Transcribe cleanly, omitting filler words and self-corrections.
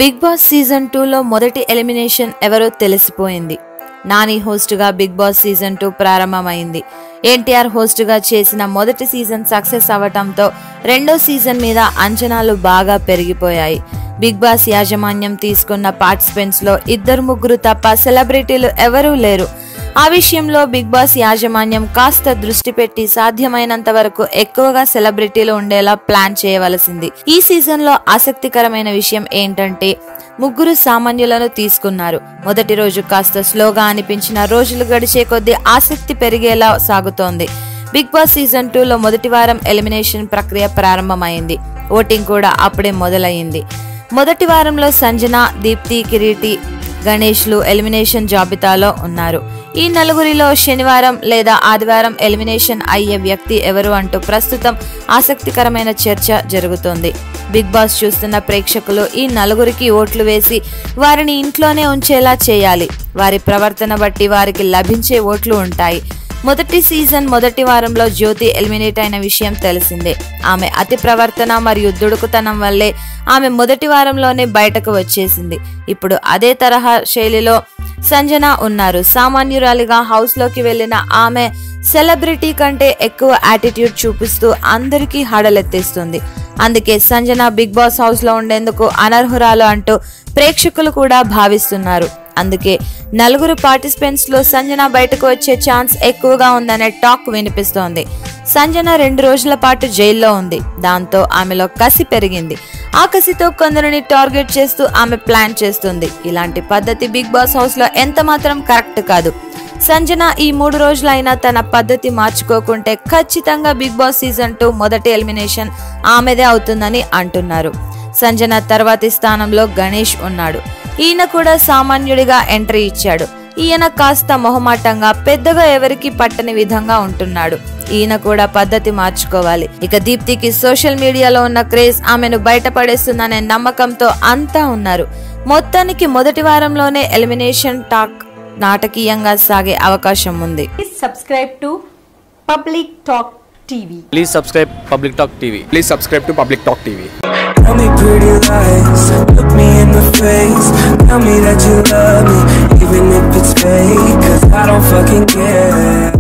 Big boss season 2లో మొదటి elimination ఎవరో తెలిసిపోయింది. నాని హోస్ట్గా బిగ్ బాస్ సీజన్ 2 ప్రారంభమైంది. ఎన్టీఆర్ హోస్ట్గా చేసిన మొదటి సీజన్ సక్సెస్ అవ్వటంతో రెండో సీజన్ మీద అంచనాలు బాగా పెరిగిపోయాయి. బిగ్ బాస్ యాజమాన్యం తీసుకున్న పార్టిసిపెంట్స్ లో 2-3 తప్ప సెలబ్రిటీలు ఎవరూ లేరు. ఆ విషయంలో బిగ్ బాస్ యాజమాన్యం కాస్త దృష్టి పెట్టి సాధ్యమైనంత వరకు ఎక్కువగా సెలబ్రిటీలు ఉండేలా ప్లాన్ చేయవలసింది. ఈ సీజన్ లో ఆసక్తికరమైన విషయం ఏంటంటే 3 సామాన్యులను తీసుకున్నారు. మొదటి రోజు కాస్త స్లోగా అనిపించిన రోజులు గడిచే కొద్దీ ఆసక్తి పెరిగేలా సాగుతోంది. బిగ్ బాస్ సీజన్ 2లో మొదటి వారం ఎలిమినేషన్ ప్రక్రియ ప్రారంభమైంది. ఓటింగ్ కూడా అప్పుడే మొదలైంది. మొదటి వారంలో సంజన, దీప్తి, కిరీటి, గణేష్లు ఎలిమినేషన్ జాబితాలో ఉన్నారు. ఈ నలుగురిలో శనివారం లేదా ఆదివారం ఎలిమినేషన్ అయ్యే వ్యక్తి ఎవరు అంటూ ప్రస్తుతం ఆసక్తికరమైన చర్చ జరుగుతోంది. బిగ్ బాస్ చూస్తున్న ప్రేక్షకులు ఈ నలుగురికి ఓట్లు వేసి వారిని ఇంట్లోనే ఉంచేలా చేయాలి. వారి ప్రవర్తన బట్టి వారికి లభించే ఓట్లు ఉంటాయి. మొదటి సీజన్ మొదటి వారంలో జ్యోతి ఎలిమినేట్ అయిన విషయం తెలిసిందే. ఆమె అతి ప్రవర్తన మరియు దుడుకుతనం వల్లే ఆమె మొదటి వారంలోనే బయటకు వచ్చేసింది. ఇప్పుడు అదే తరహా శైలిలో సంజన ఉన్నారు. సామాన్యురాలిగా హౌస్ లోకి వెళ్లిన ఆమె సెలబ్రిటీ కంటే ఎక్కువ యాటిట్యూడ్ చూపిస్తూ అందరికీ హడలెత్తిస్తుంది. అందుకే సంజన బిగ్ బాస్ హౌస్ లో ఉండేందుకు అనర్హురాలు అంటూ ప్రేక్షకులు కూడా భావిస్తున్నారు. అందుకే నలుగురు పార్టిసిపెంట్స్ లో సంజన బయటకు వచ్చే ఛాన్స్ ఎక్కువగా ఉందనే టాక్ వినిపిస్తోంది. సంజన 2 రోజుల పాటు జైల్లో ఉంది. దాంతో ఆమెలో కసి పెరిగింది. ఆ కసితో కొందరిని టార్గెట్ చేస్తూ ఆమె ప్లాన్ చేస్తుంది. ఇలాంటి పద్ధతి బిగ్ బాస్ హౌస్ లో ఎంత మాత్రం కరెక్ట్ కాదు. సంజన ఈ 3 రోజులైనా తన పద్ధతి మార్చుకోకుంటే ఖచ్చితంగా బిగ్ బాస్ సీజన్ 2 మొదటి ఎలిమినేషన్ ఆమెదే అవుతుందని అంటున్నారు. సంజన తర్వాతి స్థానంలో గణేష్ ఉన్నాడు. ఈయన కూడా సామాన్యుడిగా ఎంట్రీ ఇచ్చాడు. ఈయన కాస్త మొహమాటంగా పెద్దగా ఎవరికి పట్టని విధంగా ఉంటున్నాడు. ఈయన కూడా పద్ధతి మార్చుకోవాలి. ఇక దీప్తికి సోషల్ మీడియాలో ఉన్న క్రేజ్ ఆమెను బయటపడేస్తుందనే నమ్మకంతో అంతా ఉన్నారు. మొత్తానికి మొదటి వారంలోనే ఎలిమినేషన్ టాక్ నాటకీయంగా సాగే అవకాశం ఉంది. Subscribe to Public Talk TV. Please subscribe Public Talk TV. Please subscribe to Public Talk TV. Tell me pretty lies, look me in the face. Tell me that you love me, even if it's fake, 'cause I don't fucking care.